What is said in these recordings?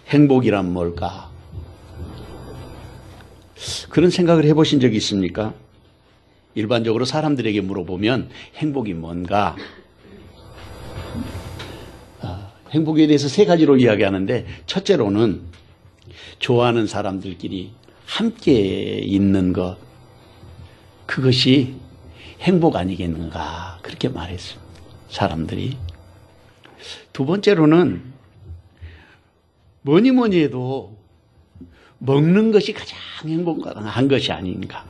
행복이란 뭘까? 그런 생각을 해보신 적이 있습니까? 일반적으로 사람들에게 물어보면 행복이 뭔가? 행복에 대해서 세 가지로 이야기하는데, 첫째로는 좋아하는 사람들끼리 함께 있는 것, 그것이 행복 아니겠는가, 그렇게 말했습니다. 사람들이. 두 번째로는 뭐니 해도 먹는 것이 가장 행복한 것이 아닌가.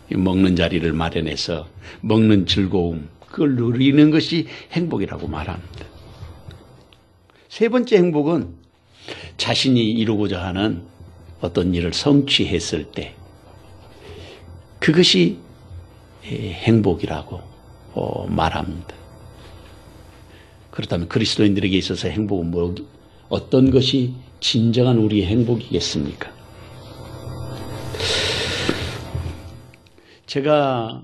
먹는 자리를 마련해서 먹는 즐거움, 그걸 누리는 것이 행복이라고 말합니다. 세 번째 행복은 자신이 이루고자 하는 어떤 일을 성취했을 때 그것이 행복이라고 말합니다. 그렇다면 그리스도인들에게 있어서 행복은 어떤 것이 진정한 우리의 행복이겠습니까? 제가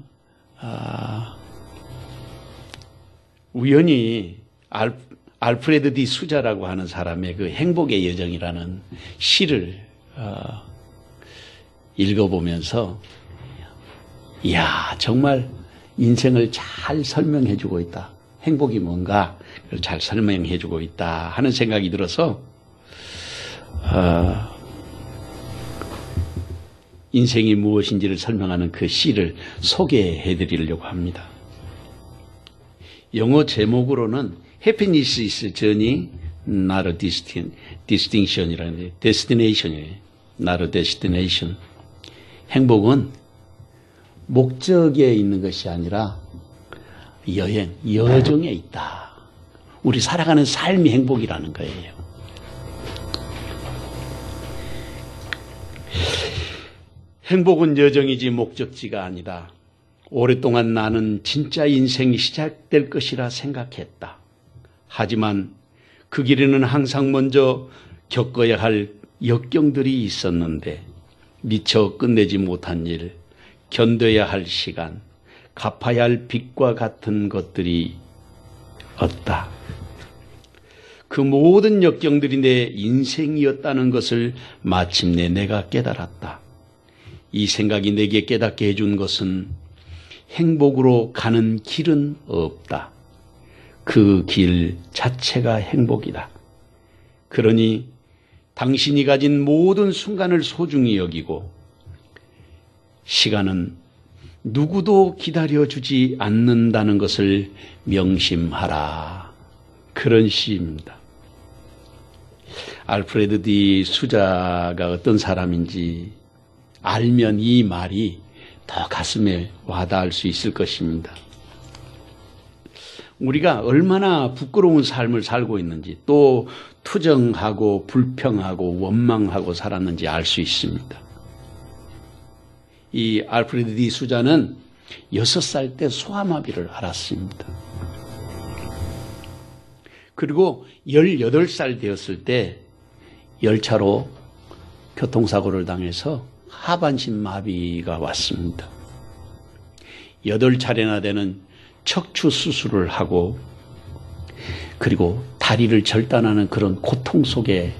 우연히 알프레드 디 수자라고 하는 사람의 그 행복의 여정이라는 시를 읽어보면서 이야, 정말 인생을 잘 설명해주고 있다. 행복이 뭔가 잘 설명해주고 있다 하는 생각이 들어서 인생이 무엇인지를 설명하는 그 시를 소개해드리려고 합니다. 영어 제목으로는 Happiness is a journey, not a distinction이라는 destination이에요. not a destination. 행복은 목적에 있는 것이 아니라 여행, 여정에 있다. 우리 살아가는 삶이 행복이라는 거예요. 행복은 여정이지 목적지가 아니다. 오랫동안 나는 진짜 인생이 시작될 것이라 생각했다. 하지만 그 길에는 항상 먼저 겪어야 할 역경들이 있었는데 미처 끝내지 못한 일, 견뎌야 할 시간, 갚아야 할 빚과 같은 것들이 없다. 그 모든 역경들이 내 인생이었다는 것을 마침내 내가 깨달았다. 이 생각이 내게 깨닫게 해준 것은 행복으로 가는 길은 없다. 그 길 자체가 행복이다. 그러니 당신이 가진 모든 순간을 소중히 여기고 시간은 누구도 기다려주지 않는다는 것을 명심하라. 그런 시입니다. 알프레드 디 수자가 어떤 사람인지 알면 이 말이 더 가슴에 와닿을 수 있을 것입니다. 우리가 얼마나 부끄러운 삶을 살고 있는지, 또 투정하고 불평하고 원망하고 살았는지 알 수 있습니다. 이 알프레드 디 수자는 6살 때 소아마비를 앓았습니다. 그리고 18살 되었을 때 열차로 교통사고를 당해서 하반신 마비가 왔습니다. 8차례나 되는 척추 수술을 하고 그리고 다리를 절단하는 그런 고통 속에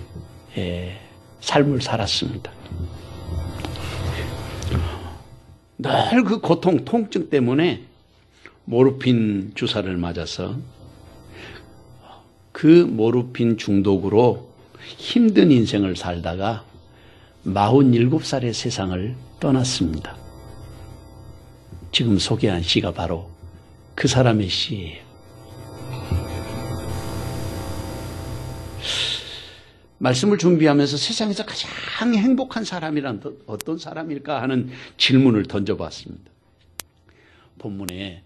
삶을 살았습니다. 늘 그 고통, 통증 때문에 모르핀 주사를 맞아서 그 모르핀 중독으로 힘든 인생을 살다가 47살의 세상을 떠났습니다. 지금 소개한 시가 바로 그 사람의 시예요. 말씀을 준비하면서 세상에서 가장 행복한 사람이란 어떤 사람일까 하는 질문을 던져봤습니다. 본문에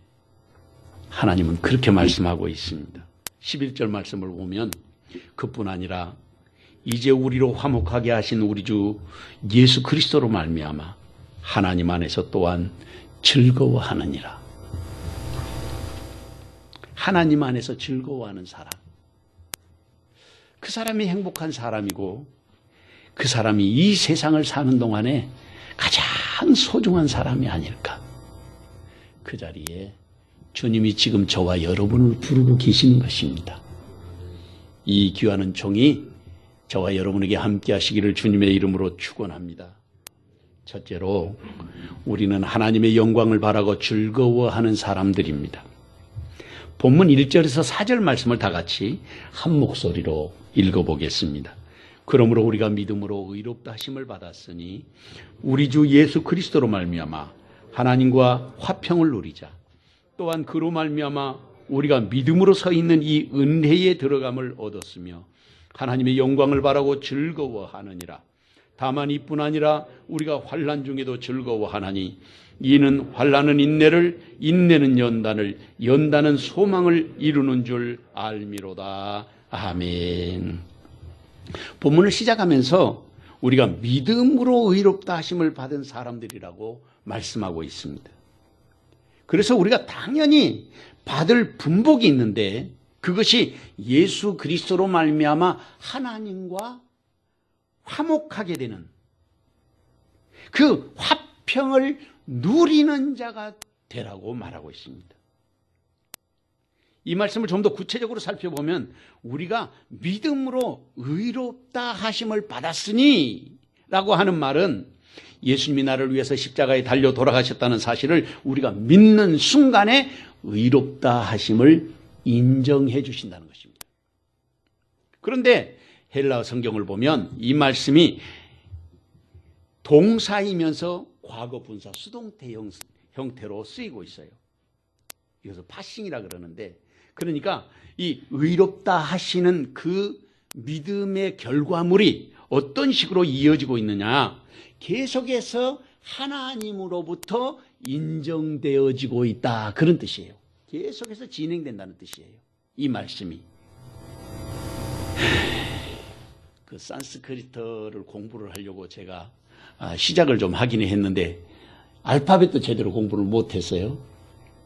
하나님은 그렇게 말씀하고 있습니다. 11절 말씀을 보면 그뿐 아니라 이제 우리로 화목하게 하신 우리 주 예수 그리스도로 말미암아 하나님 안에서 또한 즐거워하느니라. 하나님 안에서 즐거워하는 사람, 그 사람이 행복한 사람이고 그 사람이 이 세상을 사는 동안에 가장 소중한 사람이 아닐까. 그 자리에 주님이 지금 저와 여러분을 부르고 계시는 것입니다. 이 귀한 은총이 저와 여러분에게 함께 하시기를 주님의 이름으로 축원합니다. 첫째로 우리는 하나님의 영광을 바라고 즐거워하는 사람들입니다. 본문 1절에서 4절 말씀을 다 같이 한 목소리로 읽어보겠습니다. 그러므로 우리가 믿음으로 의롭다 하심을 받았으니 우리 주 예수 그리스도로 말미암아 하나님과 화평을 누리자. 또한 그로 말미암아 우리가 믿음으로 서 있는 이 은혜에 들어감을 얻었으며 하나님의 영광을 바라고 즐거워하느니라. 다만 이뿐 아니라 우리가 환난 중에도 즐거워하나니 이는 환난은 인내를, 인내는 연단을, 연단은 소망을 이루는 줄 알미로다. 아멘. 본문을 시작하면서 우리가 믿음으로 의롭다 하심을 받은 사람들이라고 말씀하고 있습니다. 그래서 우리가 당연히 받을 분복이 있는데 그것이 예수 그리스도로 말미암아 하나님과 화목하게 되는 그 화평을 누리는 자가 되라고 말하고 있습니다. 이 말씀을 좀 더 구체적으로 살펴보면 우리가 믿음으로 의롭다 하심을 받았으니 라고 하는 말은 예수님이 나를 위해서 십자가에 달려 돌아가셨다는 사실을 우리가 믿는 순간에 의롭다 하심을 인정해 주신다는 것입니다. 그런데 헬라어 성경을 보면 이 말씀이 동사이면서 과거 분사 수동태 형태로 쓰이고 있어요. 이것을 파싱이라 그러는데, 그러니까 이 의롭다 하시는 그 믿음의 결과물이 어떤 식으로 이어지고 있느냐, 계속해서 하나님으로부터 인정되어지고 있다, 그런 뜻이에요. 계속해서 진행된다는 뜻이에요, 이 말씀이. 그 산스크리트를 공부를 하려고 제가 시작을 좀 하긴 했는데 알파벳도 제대로 공부를 못했어요.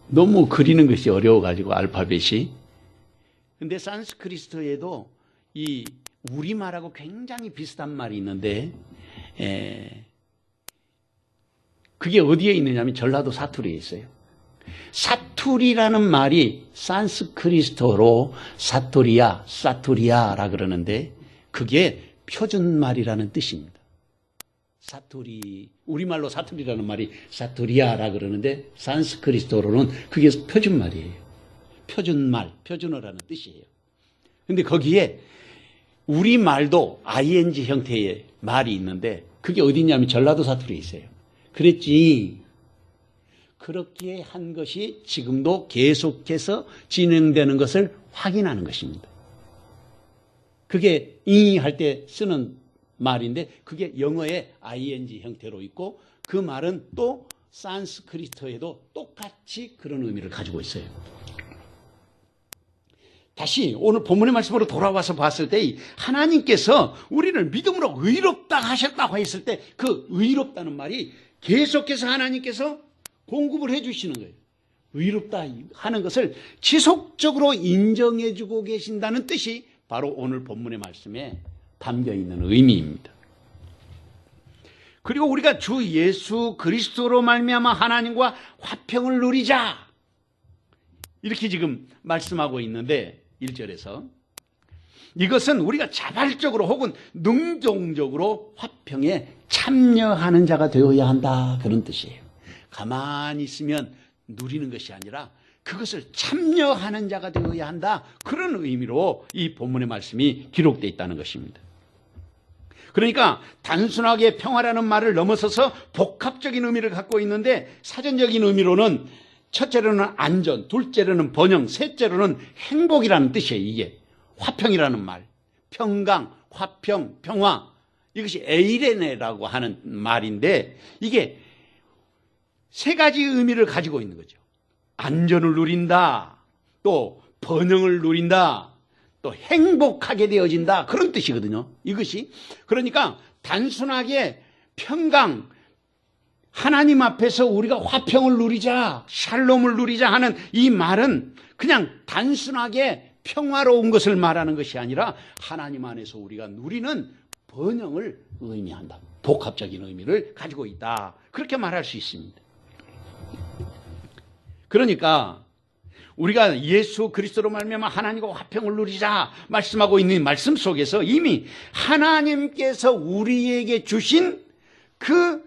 너무 그리는 것이 어려워가지고 알파벳이. 근데 산스크리트에도 이 우리말하고 굉장히 비슷한 말이 있는데 그게 어디에 있느냐면 전라도 사투리에 있어요. 사투리라는 말이 산스크리트어로 사투리아라 그러는데 그게 표준말이라는 뜻입니다. 사투리, 우리말로 사투리라는 말이 사투리아라 그러는데 산스크리트어로는 그게 표준말이에요. 표준말, 표준어라는 뜻이에요. 근데 거기에 우리말도 ing 형태의 말이 있는데 그게 어디 있냐면 전라도 사투리에 있어요. 그랬지. 그렇게 한 것이 지금도 계속해서 진행되는 것을 확인하는 것입니다. 그게 ing 할 때 쓰는 말인데 그게 영어의 ing 형태로 있고 그 말은 또 산스크리트어에도 똑같이 그런 의미를 가지고 있어요. 다시 오늘 본문의 말씀으로 돌아와서 봤을 때 하나님께서 우리를 믿음으로 의롭다 하셨다고 했을 때 그 의롭다는 말이 계속해서 하나님께서 공급을 해 주시는 거예요. 의롭다 하는 것을 지속적으로 인정해 주고 계신다는 뜻이 바로 오늘 본문의 말씀에 담겨 있는 의미입니다. 그리고 우리가 주 예수 그리스도로 말미암아 하나님과 화평을 누리자, 이렇게 지금 말씀하고 있는데 1절에서 이것은 우리가 자발적으로 혹은 능동적으로 화평에 참여하는 자가 되어야 한다, 그런 뜻이에요. 가만히 있으면 누리는 것이 아니라 그것을 참여하는 자가 되어야 한다, 그런 의미로 이 본문의 말씀이 기록되어 있다는 것입니다. 그러니까 단순하게 평화라는 말을 넘어서서 복합적인 의미를 갖고 있는데 사전적인 의미로는 첫째로는 안전, 둘째로는 번영, 셋째로는 행복이라는 뜻이에요. 이게 화평이라는 말, 평강, 화평, 평화, 이것이 에이레네라고 하는 말인데 이게 세 가지 의미를 가지고 있는 거죠. 안전을 누린다, 또 번영을 누린다, 또 행복하게 되어진다, 그런 뜻이거든요, 이것이. 그러니까 단순하게 평강, 하나님 앞에서 우리가 화평을 누리자, 샬롬을 누리자 하는 이 말은 그냥 단순하게 평화로운 것을 말하는 것이 아니라 하나님 안에서 우리가 누리는 번영을 의미한다, 복합적인 의미를 가지고 있다, 그렇게 말할 수 있습니다. 그러니까 우리가 예수 그리스도로 말미암아 하나님과 화평을 누리자 말씀하고 있는 말씀 속에서 이미 하나님께서 우리에게 주신 그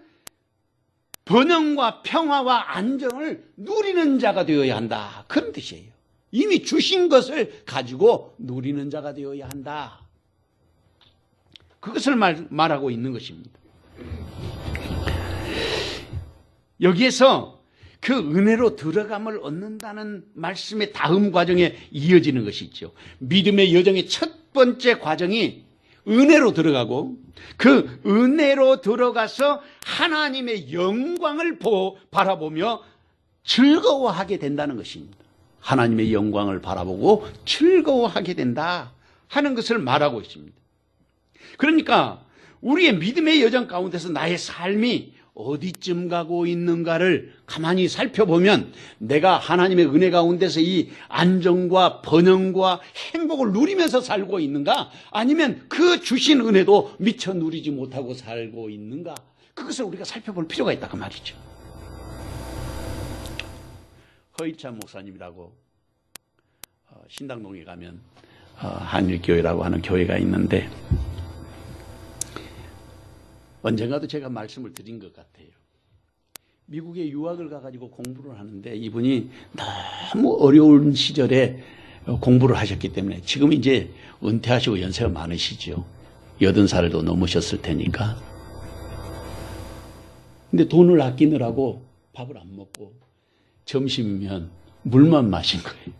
번영과 평화와 안정을 누리는 자가 되어야 한다. 그런 뜻이에요. 이미 주신 것을 가지고 누리는 자가 되어야 한다. 그것을 말하고 있는 것입니다. 여기에서 그 은혜로 들어감을 얻는다는 말씀의 다음 과정에 이어지는 것이 있죠. 믿음의 여정의 첫 번째 과정이 은혜로 들어가고 그 은혜로 들어가서 하나님의 영광을 바라보며 즐거워하게 된다는 것입니다. 하나님의 영광을 바라보고 즐거워하게 된다 하는 것을 말하고 있습니다. 그러니까 우리의 믿음의 여정 가운데서 나의 삶이 어디쯤 가고 있는가를 가만히 살펴보면 내가 하나님의 은혜 가운데서 이 안정과 번영과 행복을 누리면서 살고 있는가, 아니면 그 주신 은혜도 미처 누리지 못하고 살고 있는가, 그것을 우리가 살펴볼 필요가 있다 그 말이죠. 허일찬 목사님이라고 신당동에 가면 한일교회라고 하는 교회가 있는데, 언젠가도 제가 말씀을 드린 것 같아요. 미국에 유학을 가가지고 공부를 하는데 이분이 너무 어려운 시절에 공부를 하셨기 때문에 지금 이제 은퇴하시고 연세가 많으시죠. 80살도 넘으셨을 테니까. 근데 돈을 아끼느라고 밥을 안 먹고 점심이면 물만 마신 거예요.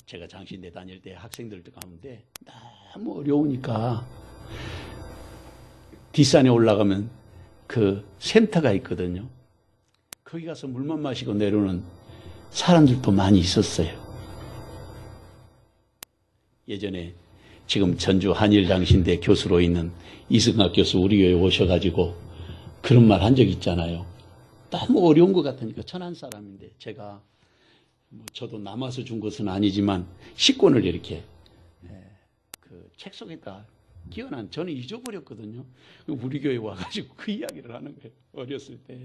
제가 장신대 다닐 때 학생들도 가는데 너무 어려우니까 뒷산에 올라가면 그 센터가 있거든요. 거기 가서 물만 마시고 내려오는 사람들도 많이 있었어요. 예전에 지금 전주 한일장신대 교수로 있는 이승학 교수 우리 교회에 오셔가지고 그런 말 한 적 있잖아요. 너무 어려운 것 같으니까, 천한 사람인데 제가 저도 남아서 준 것은 아니지만 식권을 이렇게 그 책 속에다 기어난, 저는 잊어버렸거든요. 우리 교회 와가지고 그 이야기를 하는 거예요. 어렸을 때,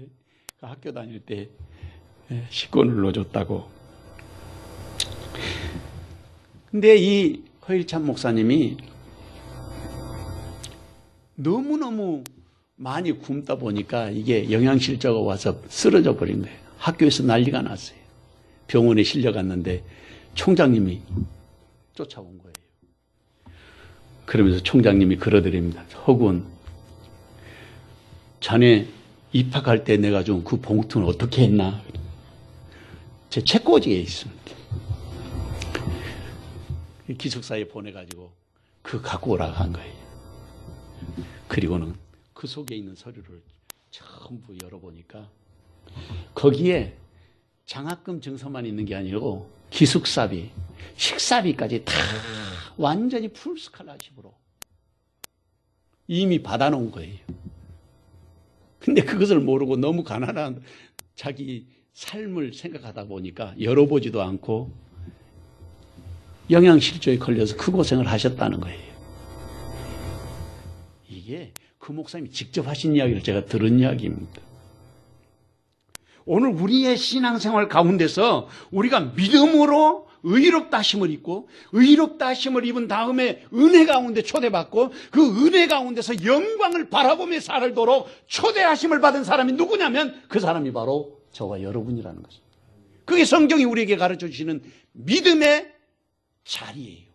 그 학교 다닐 때 식권을 넣어줬다고. 근데 이 허일찬 목사님이 너무너무 많이 굶다 보니까 이게 영양실조가 와서 쓰러져 버린 거예요. 학교에서 난리가 났어요. 병원에 실려갔는데 총장님이 쫓아온 거예요. 그러면서 총장님이 그러드립니다. 허군, 자네 입학할 때 내가 준 그 봉투는 어떻게 했나? 제 책꽂이에 있습니다. 기숙사에 보내가지고 그 갖고 오라고 한 거예요. 그리고는 그 속에 있는 서류를 전부 열어보니까 거기에 장학금 증서만 있는 게 아니고 기숙사비, 식사비까지 다 완전히 풀스칼라십으로 이미 받아놓은 거예요. 근데 그것을 모르고 너무 가난한 자기 삶을 생각하다 보니까 열어보지도 않고 영양실조에 걸려서 그 고생을 하셨다는 거예요. 이게 그 목사님이 직접 하신 이야기를 제가 들은 이야기입니다. 오늘 우리의 신앙생활 가운데서 우리가 믿음으로 의롭다 하심을 입고 의롭다 하심을 입은 다음에 은혜 가운데 초대받고 그 은혜 가운데서 영광을 바라보며 살도록 초대하심을 받은 사람이 누구냐면 그 사람이 바로 저와 여러분이라는 것입니다. 그게 성경이 우리에게 가르쳐 주시는 믿음의 자리예요.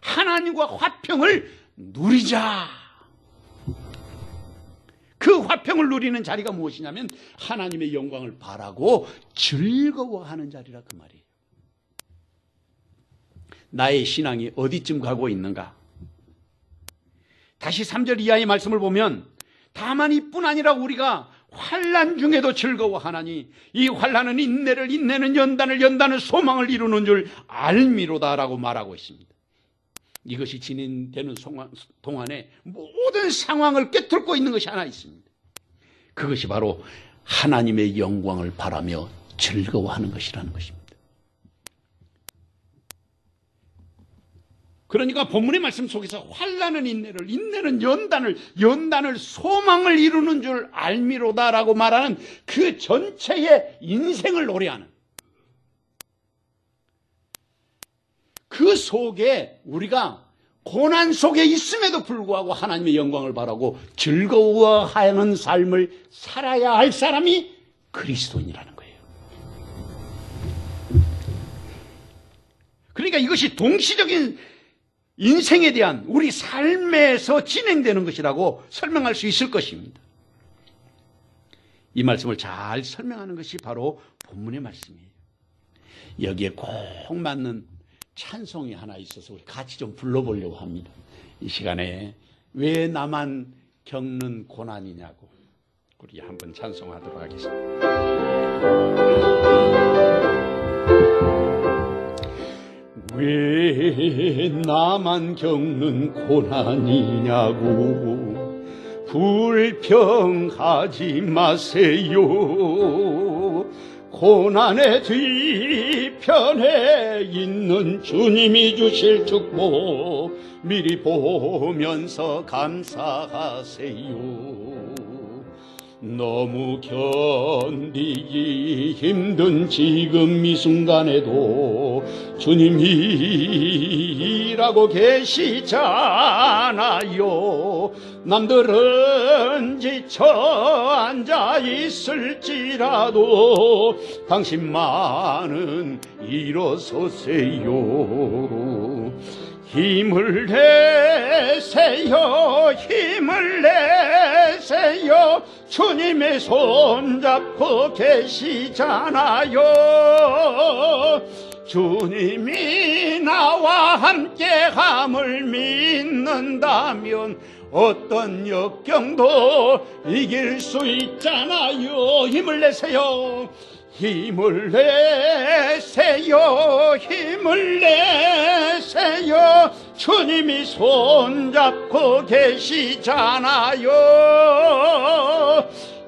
하나님과 화평을 누리자. 그 화평을 누리는 자리가 무엇이냐면 하나님의 영광을 바라고 즐거워하는 자리라 그 말이에요. 나의 신앙이 어디쯤 가고 있는가? 다시 3절 이하의 말씀을 보면 다만 이뿐 아니라 우리가 환난 중에도 즐거워하나니 이 환난은 인내를, 인내는 연단을, 연단은 소망을 이루는 줄 알미로다라고 말하고 있습니다. 이것이 진행되는 동안에 모든 상황을 꿰뚫고 있는 것이 하나 있습니다. 그것이 바로 하나님의 영광을 바라며 즐거워하는 것이라는 것입니다. 그러니까 본문의 말씀 속에서 환난은 인내를, 인내는 연단을, 연단을 소망을 이루는 줄 알미로다라고 말하는 그 전체의 인생을 노래하는 그 속에 우리가 고난 속에 있음에도 불구하고 하나님의 영광을 바라고 즐거워하는 삶을 살아야 할 사람이 그리스도인이라는 거예요. 그러니까 이것이 동시적인 인생에 대한 우리 삶에서 진행되는 것이라고 설명할 수 있을 것입니다. 이 말씀을 잘 설명하는 것이 바로 본문의 말씀이에요. 여기에 꼭 맞는 찬송이 하나 있어서 우리 같이 좀 불러보려고 합니다. 이 시간에 왜 나만 겪는 고난이냐고 우리 한번 찬송하도록 하겠습니다. 왜 나만 겪는 고난이냐고 불평하지 마세요. 고난의 뒤편에 있는 주님이 주실 축복 미리 보면서 감사하세요. 너무 견디기 힘든 지금 이 순간에도 주님이 일하고 계시잖아요. 남들은 지쳐 앉아 있을지라도 당신만은 일어서세요. 힘을 내세요. 힘을 내세요. 주님의 손 잡고 계시잖아요. 주님이 나와 함께함을 믿는다면 어떤 역경도 이길 수 있잖아요. 힘을 내세요. 힘을 내세요. 힘을 내세요. 주님이 손잡고 계시잖아요.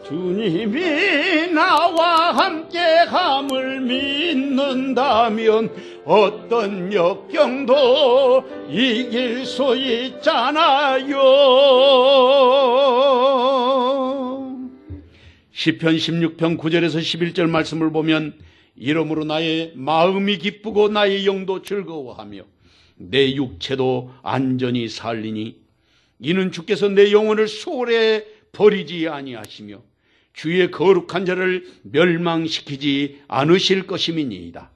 주님이 나와 함께함을 믿는다면 어떤 역경도 이길 수 있잖아요. 시편 16편 9절에서 11절 말씀을 보면 이러므로 나의 마음이 기쁘고 나의 영도 즐거워하며 내 육체도 안전히 살리니 이는 주께서 내 영혼을 수월에 버리지 아니하시며 주의 거룩한 자를 멸망시키지 않으실 것임이니이다.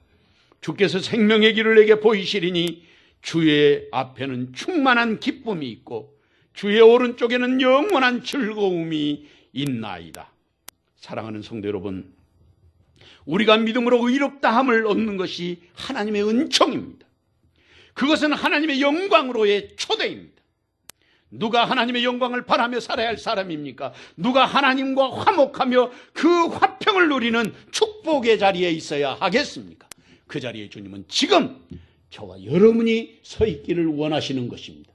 주께서 생명의 길을 내게 보이시리니 주의 앞에는 충만한 기쁨이 있고 주의 오른쪽에는 영원한 즐거움이 있나이다. 사랑하는 성도 여러분, 우리가 믿음으로 의롭다함을 얻는 것이 하나님의 은총입니다. 그것은 하나님의 영광으로의 초대입니다. 누가 하나님의 영광을 바라며 살아야 할 사람입니까? 누가 하나님과 화목하며 그 화평을 누리는 축복의 자리에 있어야 하겠습니까? 그 자리에 주님은 지금 저와 여러분이 서 있기를 원하시는 것입니다.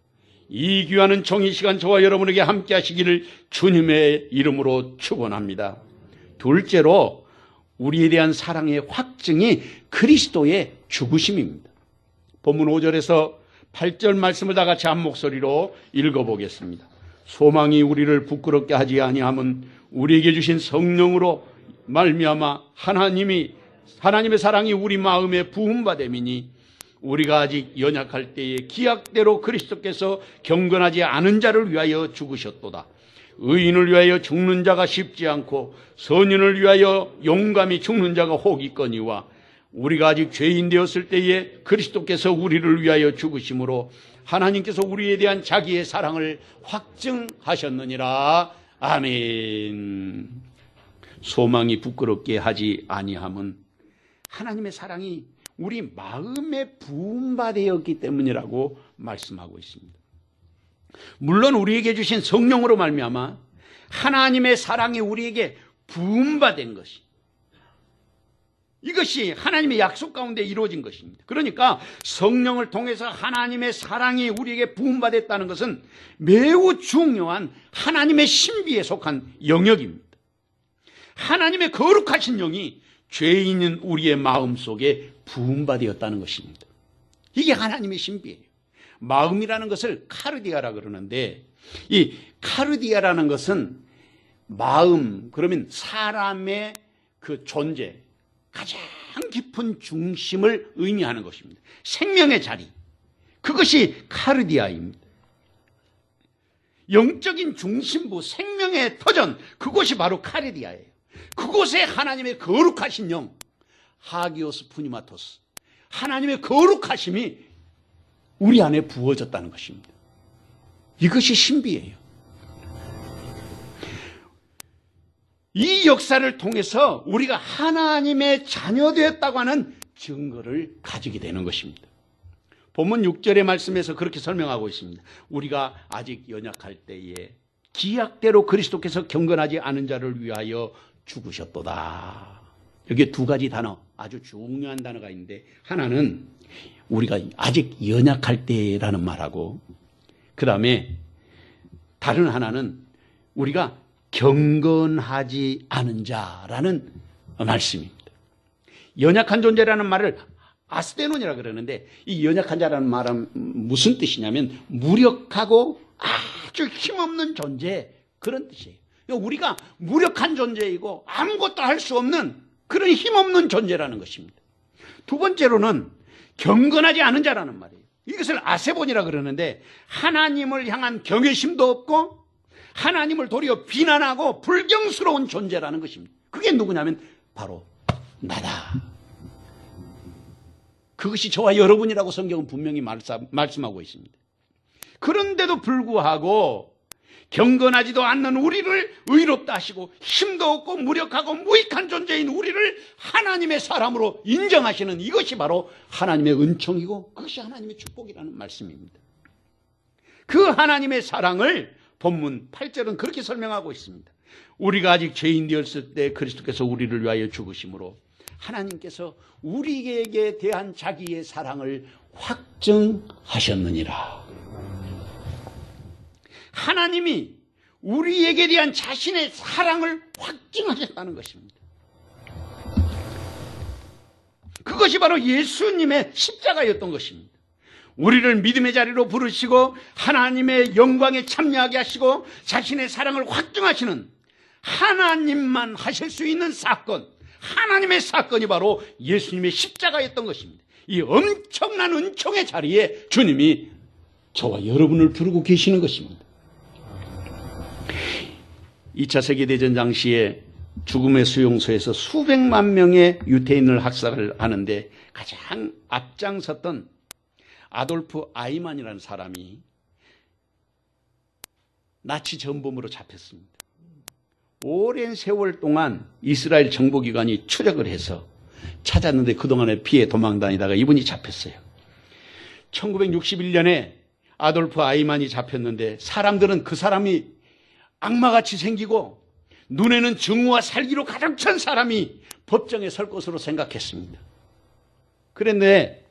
이 귀한 정의 시간 저와 여러분에게 함께 하시기를 주님의 이름으로 축원합니다. 둘째로 우리에 대한 사랑의 확증이 그리스도의 죽으심입니다. 본문 5절에서 8절 말씀을 다 같이 한 목소리로 읽어보겠습니다. 소망이 우리를 부끄럽게 하지 아니함은 우리에게 주신 성령으로 말미암아 하나님의 사랑이 우리 마음에 부음받음이니 우리가 아직 연약할 때에 기약대로 그리스도께서 경건하지 않은 자를 위하여 죽으셨도다. 의인을 위하여 죽는 자가 쉽지 않고 선인을 위하여 용감히 죽는 자가 혹 있거니와 우리가 아직 죄인 되었을 때에 그리스도께서 우리를 위하여 죽으심으로 하나님께서 우리에 대한 자기의 사랑을 확증하셨느니라. 아멘. 소망이 부끄럽게 하지 아니함은 하나님의 사랑이 우리 마음에 부음받았기 때문이라고 말씀하고 있습니다. 물론 우리에게 주신 성령으로 말미암아 하나님의 사랑이 우리에게 부음받은 것이, 이것이 하나님의 약속 가운데 이루어진 것입니다. 그러니까 성령을 통해서 하나님의 사랑이 우리에게 부음받았다는 것은 매우 중요한 하나님의 신비에 속한 영역입니다. 하나님의 거룩하신 영이 죄인인 우리의 마음속에 부음받았다는 것입니다. 이게 하나님의 신비예요. 마음이라는 것을 카르디아라 그러는데, 이 카르디아라는 것은 마음, 그러면 사람의 그 존재, 가장 깊은 중심을 의미하는 것입니다. 생명의 자리, 그것이 카르디아입니다. 영적인 중심부, 생명의 터전, 그것이 바로 카르디아예요. 그곳에 하나님의 거룩하신 영, 하기오스 푸니마토스, 하나님의 거룩하심이 우리 안에 부어졌다는 것입니다. 이것이 신비예요. 이 역사를 통해서 우리가 하나님의 자녀되었다고 하는 증거를 가지게 되는 것입니다. 본문 6절의 말씀에서 그렇게 설명하고 있습니다. 우리가 아직 연약할 때에 기약대로 그리스도께서 경건하지 않은 자를 위하여 죽으셨도다. 여기에 두 가지 단어, 아주 중요한 단어가 있는데, 하나는 우리가 아직 연약할 때라는 말하고, 그 다음에 다른 하나는 우리가 경건하지 않은 자라는 말씀입니다. 연약한 존재라는 말을 아스테논이라 그러는데, 이 연약한 자라는 말은 무슨 뜻이냐면 무력하고 아주 힘없는 존재, 그런 뜻이에요. 우리가 무력한 존재이고 아무것도 할 수 없는 그런 힘없는 존재라는 것입니다. 두 번째로는 경건하지 않은 자라는 말이에요. 이것을 아세본이라 그러는데, 하나님을 향한 경외심도 없고 하나님을 도리어 비난하고 불경스러운 존재라는 것입니다. 그게 누구냐면 바로 나다. 그것이 저와 여러분이라고 성경은 분명히 말씀하고 있습니다. 그런데도 불구하고 경건하지도 않는 우리를 의롭다 하시고 힘도 없고 무력하고 무익한 존재인 우리를 하나님의 사람으로 인정하시는, 이것이 바로 하나님의 은총이고 그것이 하나님의 축복이라는 말씀입니다. 그 하나님의 사랑을 본문 8절은 그렇게 설명하고 있습니다. 우리가 아직 죄인 되었을 때 그리스도께서 우리를 위하여 죽으심으로 하나님께서 우리에게 대한 자기의 사랑을 확증하셨느니라. 하나님이 우리에게 대한 자신의 사랑을 확증하셨다는 것입니다. 그것이 바로 예수님의 십자가였던 것입니다. 우리를 믿음의 자리로 부르시고 하나님의 영광에 참여하게 하시고 자신의 사랑을 확증하시는, 하나님만 하실 수 있는 사건, 하나님의 사건이 바로 예수님의 십자가였던 것입니다. 이 엄청난 은총의 자리에 주님이 저와 여러분을 부르고 계시는 것입니다. 2차 세계대전 당시에 죽음의 수용소에서 수백만 명의 유태인을 학살을 하는데 가장 앞장섰던 아돌프 아이만이라는 사람이 나치 전범으로 잡혔습니다. 오랜 세월 동안 이스라엘 정보기관이 추적을 해서 찾았는데 그동안에 피해 도망다니다가 이분이 잡혔어요. 1961년에 아돌프 아이만이 잡혔는데 사람들은 그 사람이 악마같이 생기고 눈에는 증오와 살기로 가득 찬 사람이 법정에 설 것으로 생각했습니다. 그런데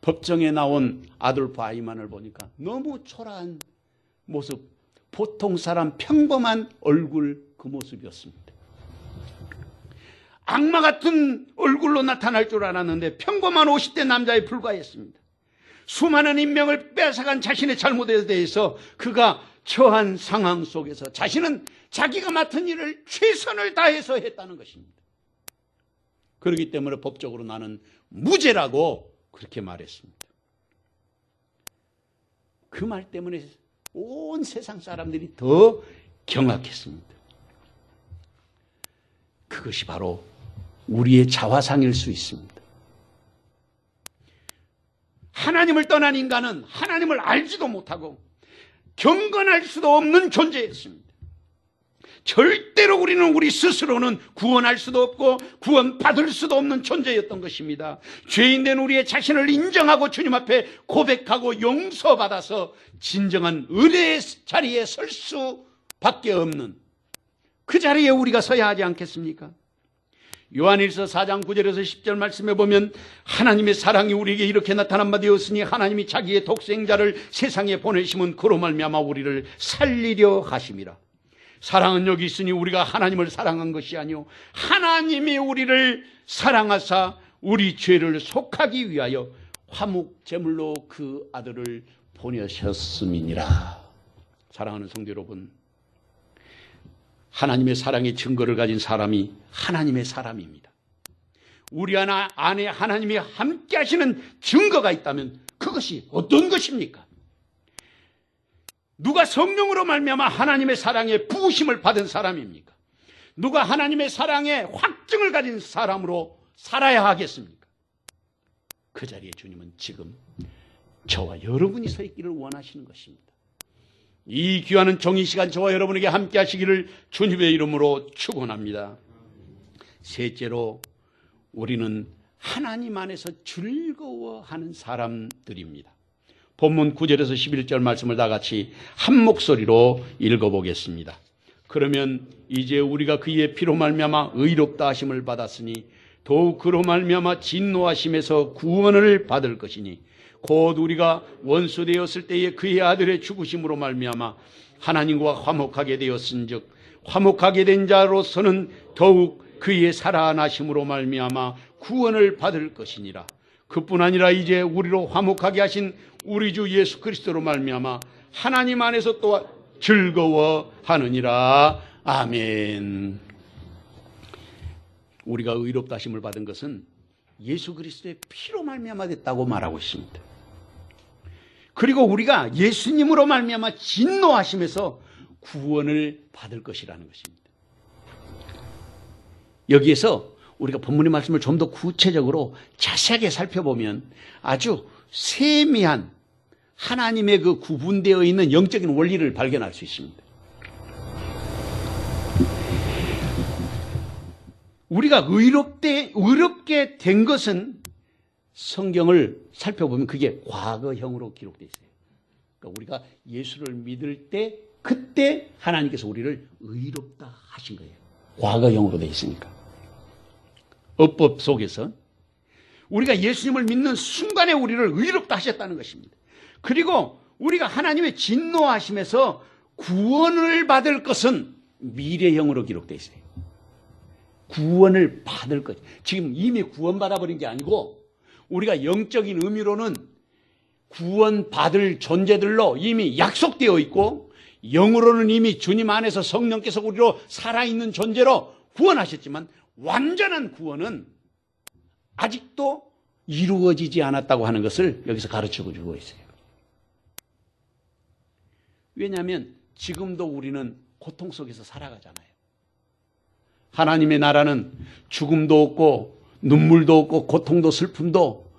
법정에 나온 아돌프 아이만을 보니까 너무 초라한 모습, 보통 사람 평범한 얼굴, 그 모습이었습니다. 악마 같은 얼굴로 나타날 줄 알았는데 평범한 50대 남자에 불과했습니다. 수많은 인명을 뺏어간 자신의 잘못에 대해서 그가 처한 상황 속에서 자신은 자기가 맡은 일을 최선을 다해서 했다는 것입니다. 그렇기 때문에 법적으로 나는 무죄라고 그렇게 말했습니다. 그 말 때문에 온 세상 사람들이 더 경악했습니다. 그것이 바로 우리의 자화상일 수 있습니다. 하나님을 떠난 인간은 하나님을 알지도 못하고 경건할 수도 없는 존재였습니다. 절대로 우리는 우리 스스로는 구원할 수도 없고 구원받을 수도 없는 존재였던 것입니다. 죄인된 우리의 자신을 인정하고 주님 앞에 고백하고 용서받아서 진정한 은혜의 자리에 설 수밖에 없는 그 자리에 우리가 서야 하지 않겠습니까? 요한일서 4장 9절에서 10절 말씀에 보면 하나님의 사랑이 우리에게 이렇게 나타난 바 되었으니 하나님이 자기의 독생자를 세상에 보내심은 그로 말미암아 우리를 살리려 하심이라. 사랑은 여기 있으니 우리가 하나님을 사랑한 것이 아니요 하나님이 우리를 사랑하사 우리 죄를 속하기 위하여 화목 제물로 그 아들을 보내셨음이니라. 사랑하는 성도 여러분, 하나님의 사랑의 증거를 가진 사람이 하나님의 사람입니다. 우리 안에 하나님이 함께 하시는 증거가 있다면 그것이 어떤 것입니까? 누가 성령으로 말미암아 하나님의 사랑에 부으심을 받은 사람입니까? 누가 하나님의 사랑에 확증을 가진 사람으로 살아야 하겠습니까? 그 자리에 주님은 지금 저와 여러분이 서 있기를 원하시는 것입니다. 이 귀한 정의 시간 저와 여러분에게 함께 하시기를 주님의 이름으로 축원합니다. 셋째로, 우리는 하나님 안에서 즐거워하는 사람들입니다. 본문 9절에서 11절 말씀을 다 같이 한 목소리로 읽어보겠습니다. 그러면 이제 우리가 그의 피로 말미암아 의롭다 하심을 받았으니 더욱 그로 말미암아 진노하심에서 구원을 받을 것이니 곧 우리가 원수 되었을 때에 그의 아들의 죽으심으로 말미암아 하나님과 화목하게 되었은즉 화목하게 된 자로서는 더욱 그의 살아나심으로 말미암아 구원을 받을 것이니라. 그뿐 아니라 이제 우리로 화목하게 하신 우리 주 예수 그리스도로 말미암아 하나님 안에서 또한 즐거워하느니라. 아멘. 우리가 의롭다 하심을 받은 것은 예수 그리스도의 피로 말미암아 됐다고 말하고 있습니다. 그리고 우리가 예수님으로 말미암아 진노하심에서 구원을 받을 것이라는 것입니다. 여기에서 우리가 본문의 말씀을 좀 더 구체적으로 자세하게 살펴보면 아주 세미한 하나님의 그 구분되어 있는 영적인 원리를 발견할 수 있습니다. 우리가 의롭게 된 것은 성경을 살펴보면 그게 과거형으로 기록되어 있어요. 그러니까 우리가 예수를 믿을 때 그때 하나님께서 우리를 의롭다 하신 거예요. 과거형으로 되어 있으니까. 어법 속에서 우리가 예수님을 믿는 순간에 우리를 의롭다 하셨다는 것입니다. 그리고 우리가 하나님의 진노하심에서 구원을 받을 것은 미래형으로 기록되어 있어요. 구원을 받을 것. 지금 이미 구원받아버린 게 아니고 우리가 영적인 의미로는 구원받을 존재들로 이미 약속되어 있고 영으로는 이미 주님 안에서 성령께서 우리로 살아있는 존재로 구원하셨지만 완전한 구원은 아직도 이루어지지 않았다고 하는 것을 여기서 가르쳐주고 있어요. 왜냐하면 지금도 우리는 고통 속에서 살아가잖아요. 하나님의 나라는 죽음도 없고 눈물도 없고 고통도 슬픔도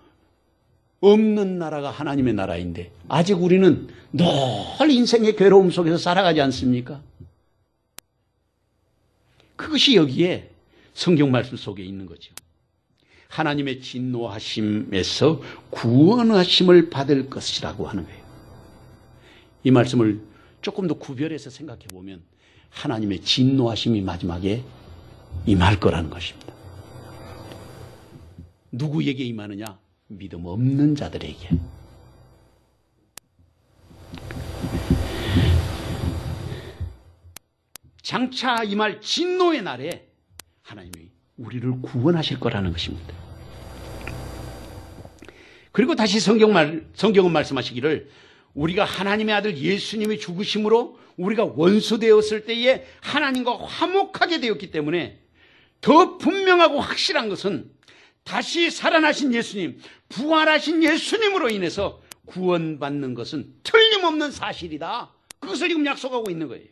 없는 나라가 하나님의 나라인데 아직 우리는 늘 인생의 괴로움 속에서 살아가지 않습니까? 그것이 여기에 성경 말씀 속에 있는 거죠. 하나님의 진노하심에서 구원하심을 받을 것이라고 하는 거예요. 이 말씀을 조금 더 구별해서 생각해 보면 하나님의 진노하심이 마지막에 임할 거라는 것입니다. 누구에게 임하느냐? 믿음 없는 자들에게. 장차 임할 진노의 날에 하나님이 우리를 구원하실 거라는 것입니다. 그리고 다시 성경은 말씀하시기를 우리가 하나님의 아들 예수님의 죽으심으로 우리가 원수 되었을 때에 하나님과 화목하게 되었기 때문에 더 분명하고 확실한 것은 다시 살아나신 예수님, 부활하신 예수님으로 인해서 구원받는 것은 틀림없는 사실이다. 그것을 지금 약속하고 있는 거예요.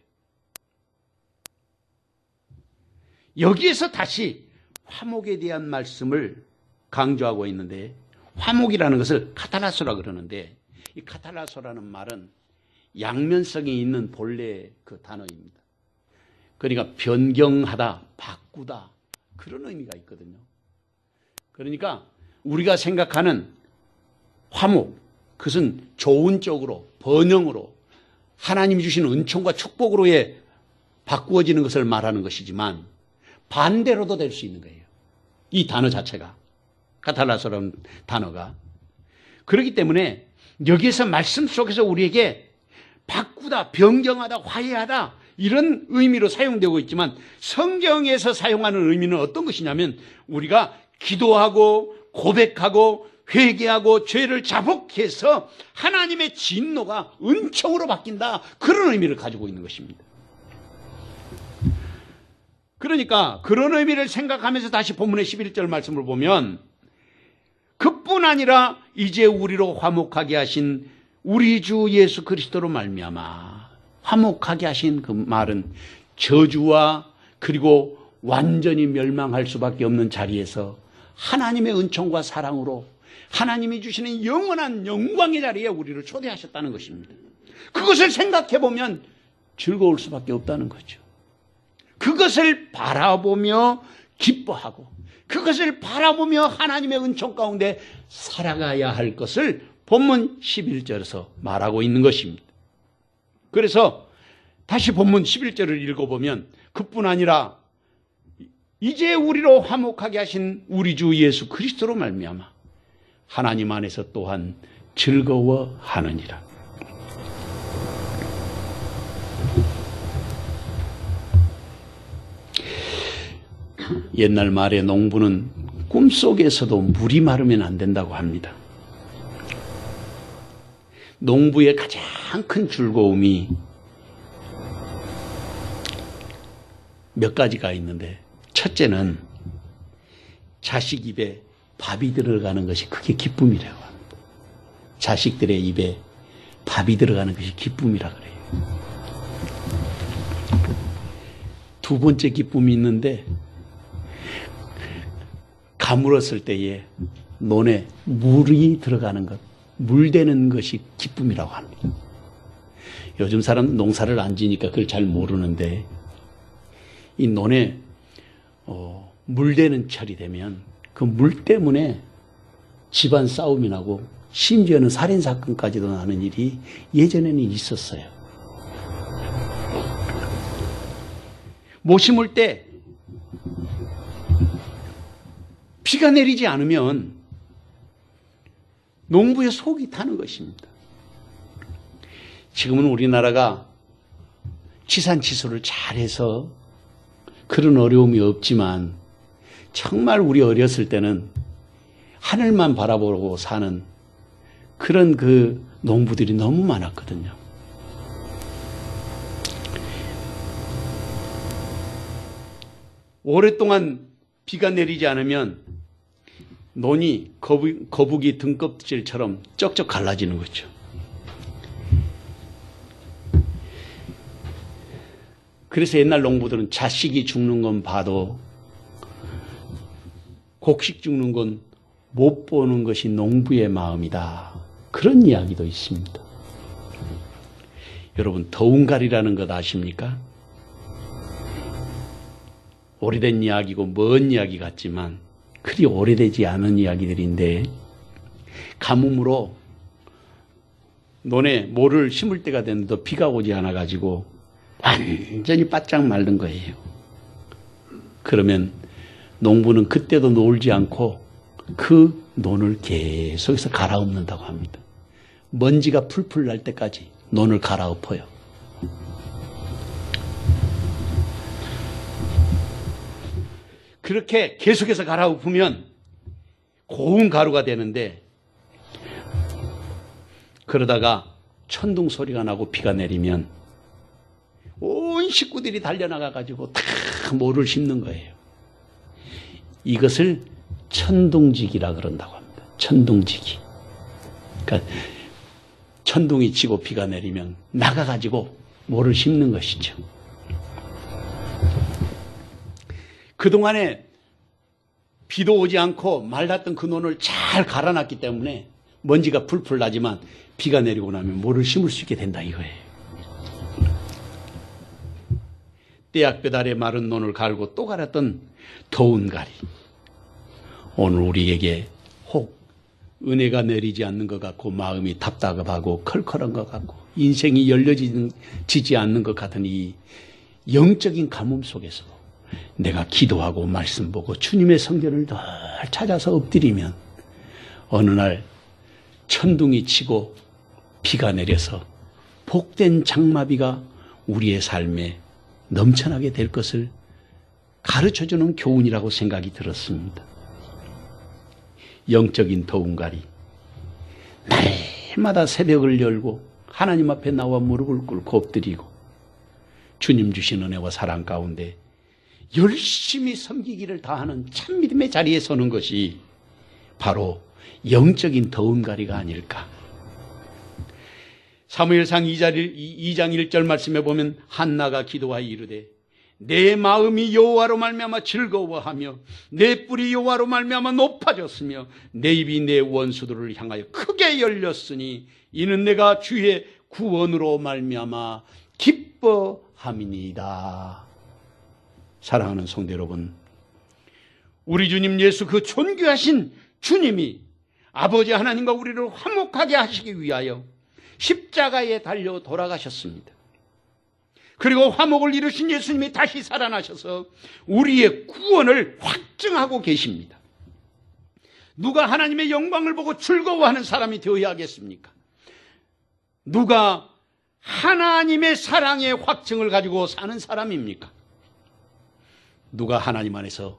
여기에서 다시 화목에 대한 말씀을 강조하고 있는데 화목이라는 것을 카탈라소라 그러는데 이 카탈라소라는 말은 양면성이 있는 본래 그 단어입니다. 그러니까 변경하다, 바꾸다 그런 의미가 있거든요. 그러니까 우리가 생각하는 화목, 그것은 좋은 쪽으로, 번영으로 하나님이 주신 은총과 축복으로의 바꾸어지는 것을 말하는 것이지만 반대로도 될 수 있는 거예요. 이 단어 자체가, 카탈라소라는 단어가. 그렇기 때문에 여기에서 말씀 속에서 우리에게 바꾸다, 변경하다, 화해하다 이런 의미로 사용되고 있지만 성경에서 사용하는 의미는 어떤 것이냐면 우리가 기도하고 고백하고 회개하고 죄를 자복해서 하나님의 진노가 은총으로 바뀐다. 그런 의미를 가지고 있는 것입니다. 그러니까 그런 의미를 생각하면서 다시 본문의 11절 말씀을 보면 그뿐 아니라 이제 우리로 화목하게 하신 우리 주 예수 그리스도로 말미암아, 화목하게 하신 그 말은 저주와 그리고 완전히 멸망할 수밖에 없는 자리에서 하나님의 은총과 사랑으로 하나님이 주시는 영원한 영광의 자리에 우리를 초대하셨다는 것입니다. 그것을 생각해 보면 즐거울 수밖에 없다는 거죠. 그것을 바라보며 기뻐하고 그것을 바라보며 하나님의 은총 가운데 살아가야 할 것을 본문 11절에서 말하고 있는 것입니다. 그래서 다시 본문 11절을 읽어보면 그뿐 아니라 이제 우리로 화목하게 하신 우리 주 예수 그리스도로 말미암아 하나님 안에서 또한 즐거워하느니라. 옛날 말에 농부는 꿈속에서도 물이 마르면 안 된다고 합니다. 농부의 가장 큰 즐거움이 몇 가지가 있는데, 첫째는 자식 입에 밥이 들어가는 것이 그게 기쁨이라고 합니다. 자식들의 입에 밥이 들어가는 것이 기쁨이라 그래요. 두 번째 기쁨이 있는데, 가물었을 때에 논에 물이 들어가는 것, 물대는 것이 기쁨이라고 합니다. 요즘 사람은 농사를 안 지니까 그걸 잘 모르는데, 이 논에 물대는 철이 되면 그 물 때문에 집안 싸움이 나고 심지어는 살인사건까지도 나는 일이 예전에는 있었어요. 못 심을 때 비가 내리지 않으면 농부의 속이 타는 것입니다. 지금은 우리나라가 지산지소를 잘해서 그런 어려움이 없지만 정말 우리 어렸을 때는 하늘만 바라보고 사는 그런 그 농부들이 너무 많았거든요. 오랫동안 비가 내리지 않으면 논이 거북이 등껍질처럼 쩍쩍 갈라지는 거죠. 그래서 옛날 농부들은 자식이 죽는 건 봐도 곡식 죽는 건 못 보는 것이 농부의 마음이다. 그런 이야기도 있습니다. 여러분, 더운 가리라는 것 아십니까? 오래된 이야기고 먼 이야기 같지만 그리 오래되지 않은 이야기들인데, 가뭄으로 논에 모를 심을 때가 됐는데 비가 오지 않아가지고 완전히 바짝 마른 거예요. 그러면 농부는 그때도 놀지 않고 그 논을 계속해서 갈아엎는다고 합니다. 먼지가 풀풀 날 때까지 논을 갈아엎어요. 그렇게 계속해서 갈아엎으면 고운 가루가 되는데, 그러다가 천둥 소리가 나고 비가 내리면 온 식구들이 달려나가가지고 다 모를 심는 거예요. 이것을 천둥지기라 그런다고 합니다. 천둥지기. 그러니까 천둥이 치고 비가 내리면 나가가지고 모를 심는 것이죠. 그동안에 비도 오지 않고 말랐던 그 논을 잘 갈아놨기 때문에 먼지가 풀풀 나지만 비가 내리고 나면 모를 심을 수 있게 된다 이거예요. 떼약볕 아래 마른 논을 갈고 또 갈았던 더운 가리. 오늘 우리에게 혹 은혜가 내리지 않는 것 같고 마음이 답답하고 컬컬한 것 같고 인생이 열려지지 않는 것 같은 이 영적인 가뭄 속에서 내가 기도하고 말씀 보고 주님의 성전을 늘 찾아서 엎드리면 어느 날 천둥이 치고 비가 내려서 복된 장마비가 우리의 삶에 넘쳐나게 될 것을 가르쳐주는 교훈이라고 생각이 들었습니다. 영적인 더운가리. 날마다 새벽을 열고 하나님 앞에 나와 무릎을 꿇고 엎드리고 주님 주신 은혜와 사랑 가운데 열심히 섬기기를 다하는 참 믿음의 자리에 서는 것이 바로 영적인 더운가리가 아닐까. 사무엘상 2장 1절 말씀에 보면 한나가 기도하여 이르되 내 마음이 여호와로 말미암아 즐거워하며 내 뿔이 여호와로 말미암아 높아졌으며 내 입이 내 원수들을 향하여 크게 열렸으니 이는 내가 주의 구원으로 말미암아 기뻐함이니이다. 사랑하는 성도 여러분, 우리 주님 예수 그 존귀하신 주님이 아버지 하나님과 우리를 화목하게 하시기 위하여 십자가에 달려 돌아가셨습니다. 그리고 화목을 이루신 예수님이 다시 살아나셔서 우리의 구원을 확증하고 계십니다. 누가 하나님의 영광을 보고 즐거워하는 사람이 되어야 하겠습니까? 누가 하나님의 사랑의 확증을 가지고 사는 사람입니까? 누가 하나님 안에서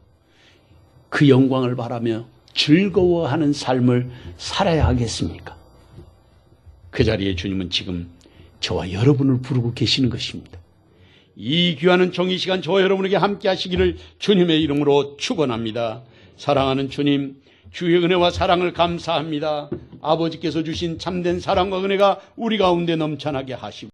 그 영광을 바라며 즐거워하는 삶을 살아야 하겠습니까? 그 자리에 주님은 지금 저와 여러분을 부르고 계시는 것입니다. 이 귀한 정의 시간 저와 여러분에게 함께 하시기를 주님의 이름으로 축원합니다. 사랑하는 주님, 주의 은혜와 사랑을 감사합니다. 아버지께서 주신 참된 사랑과 은혜가 우리 가운데 넘쳐나게 하시고